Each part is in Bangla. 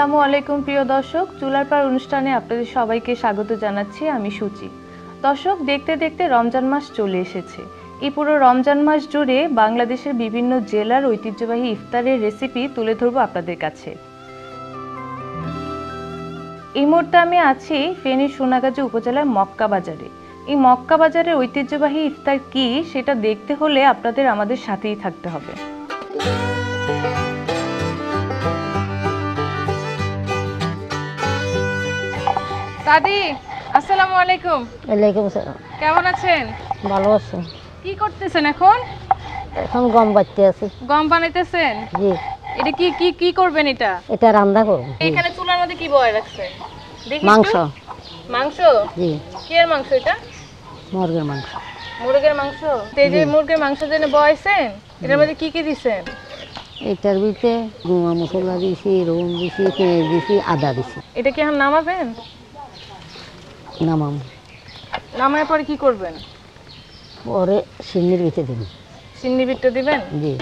আসসালামু আলাইকুম প্রিয় দর্শক, চুলার পার অনুষ্ঠানে আপনাদের সবাইকে স্বাগত জানাচ্ছি। আমি সুচি। দর্শক, দেখতে দেখতে রমজান মাস চলে এসেছে। এই পুরো রমজান মাস জুড়ে বাংলাদেশের বিভিন্ন জেলার ঐতিহ্যবাহী ইফতারের রেসিপি তুলে ধরবো আপনাদের কাছে। এই মুহূর্তে আমি আছি ফেনীর সোনাগাজী উপজেলার মক্কা বাজারে। এই মক্কা বাজারের ঐতিহ্যবাহী ইফতার কি সেটা দেখতে হলে আপনাদের আমাদের সাথেই থাকতে হবে। দাদি, আসসালামু আলাইকুম। ওয়ালাইকুম আসসালাম। কেমন আছেন? ভালো আছি। কি করতেছেন এখন? এখন গম বাটতে আছি। গম বানাইতেছেন? জি। এটা কি কি কি করবেন এটা? এটা রান্না করব। এখানে চুলার মধ্যে কি বয় রাখছেন? দেখি মাংস। মাংস? জি। কি এর মাংস এটা? মুরগির মাংস। মুরগির মাংস? এই যে মুরগির মাংস যেন বয়ছেন, এটার মধ্যে কি কি দিছেন? এটার ভিতরে গুঁড়া মশলা দিছি, রসুন দিছি, পেঁয়াজ দিছি, আদা দিছি। এটা কি এখন নামাবেন? নামাম। নামানোর পরে কি করবেন? পরে সিন্নির ভিতরে দিন। সিন্নি বিটটা দিবেন? জি।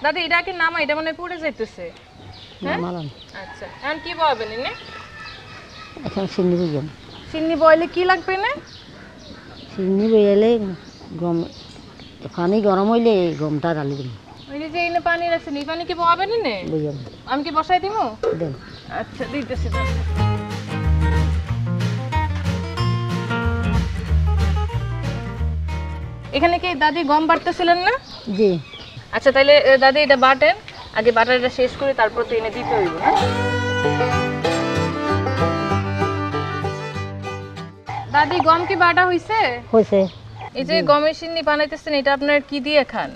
দাদি, এটা কি নামা? এটা মানে পুড়ে যাইতেছে। নামালাম। আচ্ছা, এখন কি বলবেন এনে? এখন সিন্নি দিলাম। সিন্নি বয়লে কি লাগবে না? সিন্নি বইলে গম পানি গরম হইলে গমটা ডালি দিন। ওই যে এনে পানি রাখছেন, এই পানি কি বহাবেন এনে? বুঝলাম। আমি কি বসাই দিব? দেন। আচ্ছা, দিতেছি। এখানে কি দাদি গম বাটতেছিলেন না? জি। আচ্ছা, তাহলে দাদি এটা বাটেন, আগে বাটারটা শেষ করে তারপর তো এনে দিতে হইব না? দাদি, গম কি বাটা হইছে? হয়েছে। এই যে গমের সিন্নি বানাইতেছেন, এটা আপনার কি দিয়ে খান?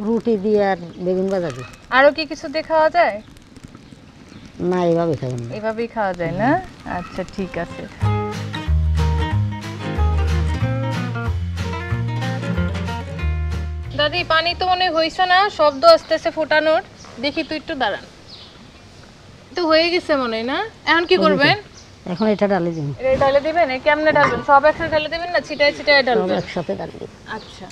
রুটি দিয়ে আর বেগুন ভাজা দিই। আরো কি কিছু দিয়ে খাওয়া যায়? না, এভাবে খাবেন না। এভাবেই খাওয়া যায় না? আচ্ছা, ঠিক আছে। দাদি, পানি তো মনে হইছে না, শব্দ আসতেছে ফোটানোর। দেখি তো, একটু দাঁড়ান। তো হয়ে গেছে মনে হয় না? এখন কি করবেন? এখন এটা ডালি দিন। এটা ঢালে দিবেন? কেমনে ঢালবেন? সব একসাথে ঢালে দিবেন না ছিটায় ছিটায় ঢালবেন? সব একসাথে ডালি দিন। আচ্ছা।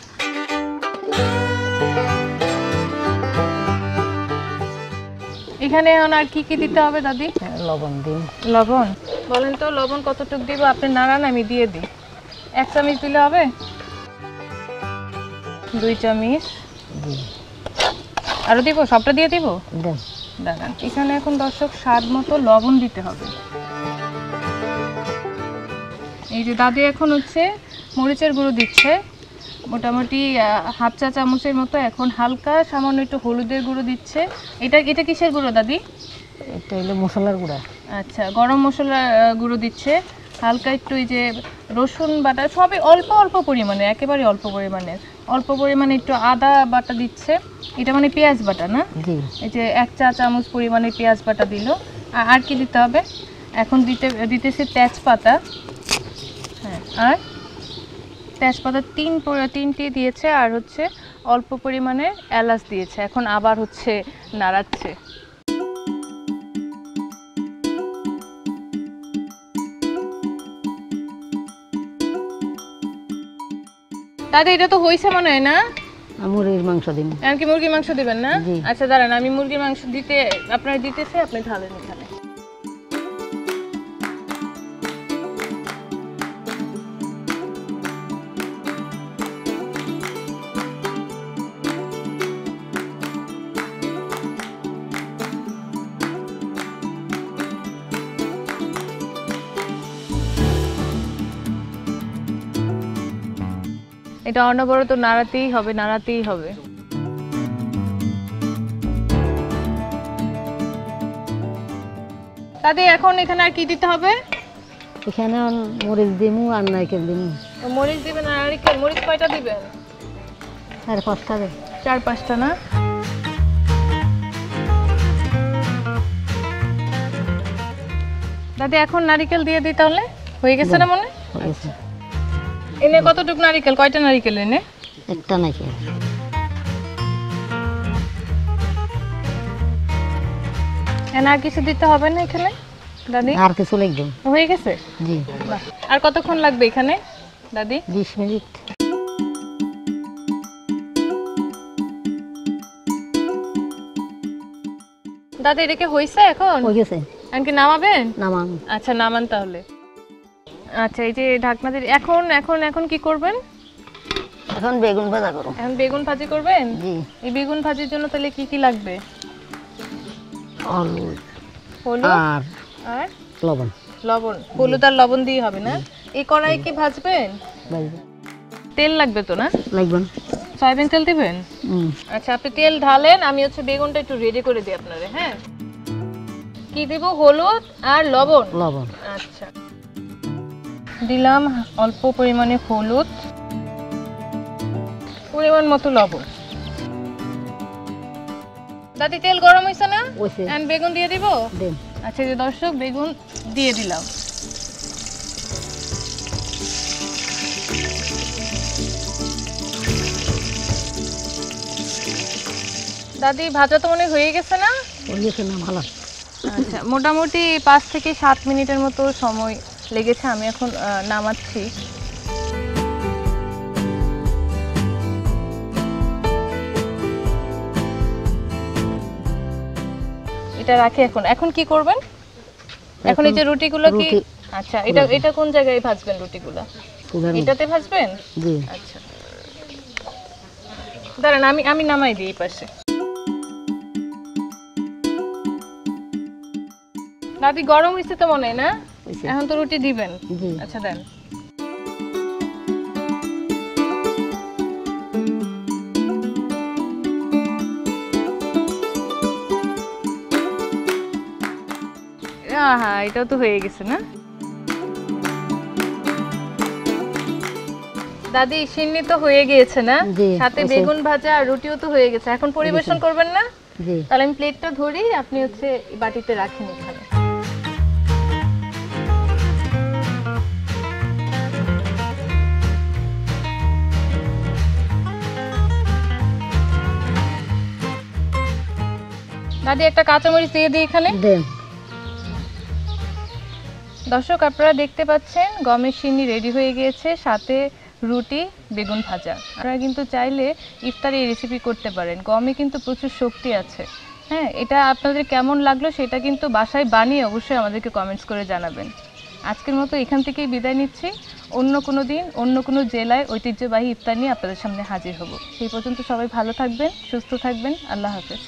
এখানে এখন আর কি কি দিতে হবে দাদি? লবণ দিন। লবণ বলেন তো, লবণ কতটুকু দিব? আপনি নাড়ান, আমি দিয়ে দিই। 1 চামচ দিলে হবে? 2 চামচ। আরো দিব? সবটা দিয়ে দিব? দেন। দাঁড়ান, এখানে এখন দর্শক স্বাদ মতো লবণ দিতে হবে। এই যে দাদি এখন হচ্ছে মরিচের গুঁড়ো দিচ্ছে, মোটামুটি 1/2 চা চামচের মতো। এখন হালকা সামান্য একটু হলুদের গুঁড়ো দিচ্ছে। এটা এটা কিসের গুঁড়ো দাদি? এটা হলো মশলার গুঁড়া। আচ্ছা, গরম মশলা গুঁড়ো দিচ্ছে। হালকা একটু এই যে রসুন বাটা, সবই অল্প অল্প পরিমাণে, একেবারে অল্প পরিমাণে। অল্প পরিমাণে একটু আদা বাটা দিচ্ছে। এটা মানে পেঁয়াজ বাটা না? জি। এই যে 1 চা চামচ পরিমাণে পেঁয়াজ বাটা দিল। আর কি দিতে হবে? এখন দিতেছে তেজপাতা। হ্যাঁ, আর তেজপাতা 3টে দিয়েছে, আর হচ্ছে অল্প পরিমাণে এলাচ দিয়েছে। এখন আবার হচ্ছে নাড়াচ্ছে। দাদা, এটা তো হইছে মনে হয় না? মুরগির মাংস দিন। এখন কি মুরগির মাংস দিবেন না? জি। আচ্ছা, দাঁড়ান, আমি মুরগির মাংস আপনার দিতেছে, আপনি ঢালেন এখানে। এটা অনবরত নাড়াতেই হবে, নাড়াতেই হবে। দাদি, এখন এখানে আর কি দিতে হবে? এখানে মরিচ দিমু আর নারকেল দিমু। মরিচ দিবেন আর নারকেল? মরিচ কয়টা দিবেন? আর 5টা দেন। 4-5টা না? দাদি, এখন নারকেল দিয়ে দিই তাহলে? হয়ে গেছে না মনে? হয়েছে। এনে কতটুকু নারকেল? কয়টা নারকেল এনে? একটা নারকেল। এনে আর কিছু দিতে হবে না এখানে দাদি? আর কিছু লাগবে? হয়ে গেছে? জি। আর কতক্ষণ লাগবে এখানে দাদি? 20 মিনিট। দাদা এটা কি হইছে এখন? হয়ে গেছে। কি নামাবেন? নামান। আচ্ছা নামান তাহলে। আচ্ছা এই যে ঢাকনা দিয়ে এখন এখন এখন কি করবেন? এখন বেগুন ভাজা করো। এখন বেগুন ভাজি করবেন? জি। এই বেগুন ভাজির জন্য তাহলে কি কি লাগবে? হলুদ হলুদ আর আর লবণ। লবণ। হলুদ আর লবণ দিয়ে হবে না? এই কড়াই কি ভাজবেন? তেল লাগবে তো না? লাগবে না। সয়াবিন তেল দিবেন? আচ্ছা আপনি তেল ঢালেন, আমি হচ্ছে বেগুনটা একটু রেডি করে দিই আপনারে। হ্যাঁ কি দিব? হলুদ আর লবণ। লবণ। আচ্ছা দিলাম অল্প পরিমাণে হলুদ, পরিমাণ মতো লবণ। দাদি তেল গরম হয়েছে না? এখন বেগুন দিয়ে দিব? দেন। আচ্ছা যে দর্শক বেগুন দিয়ে দিলাম। দাদি ভাজা তো মনে হয়ে গেছে না? হয়েছে না? ভালো। আচ্ছা মোটামুটি 5 থেকে 7 মিনিটের মতো সময় লেগেছে। আমি এখন নামাচ্ছি। এটা রাখি এখন। এখন কি করবেন? এখন এই যে রুটিগুলো কি? আচ্ছা এটা এটা কোন জায়গায় ভাজবেন রুটিগুলো? এটাতে ভাজবেন? জি। আচ্ছা দাঁড়ান আমি আমি নামাই দিই এই পাশে। দাদি গরম হয়েছে তো মনে হয় না? এখন তো রুটি দিবেন। আচ্ছা দেন। হ্যাঁ এটাও তো হয়ে গেছে না? দাদি সিন্নি তো হয়ে গিয়েছে না? সাথে বেগুন ভাজা আর রুটিও তো হয়ে গেছে। এখন পরিবেশন করবেন না? তাহলে আমি প্লেটটা ধরি, আপনি হচ্ছে বাটিতে রাখেন এখানে। দাদি একটা কাঁচামরিচ দিয়ে দিই এখানে। দর্শক আপনারা দেখতে পাচ্ছেন গমের সিন্নি রেডি হয়ে গিয়েছে, সাথে রুটি বেগুন ভাজা। আপনারা কিন্তু চাইলে ইফতারে এই রেসিপি করতে পারেন। গমে কিন্তু প্রচুর শক্তি আছে। হ্যাঁ এটা আপনাদের কেমন লাগলো সেটা কিন্তু বাসায় বানিয়ে অবশ্যই আমাদেরকে কমেন্টস করে জানাবেন। আজকের মতো এখান থেকেই বিদায় নিচ্ছি। অন্য কোনো দিন অন্য কোনো জেলায় ঐতিহ্যবাহী ইফতার নিয়ে আপনাদের সামনে হাজির হব। সেই পর্যন্ত সবাই ভালো থাকবেন, সুস্থ থাকবেন। আল্লাহ হাফেজ।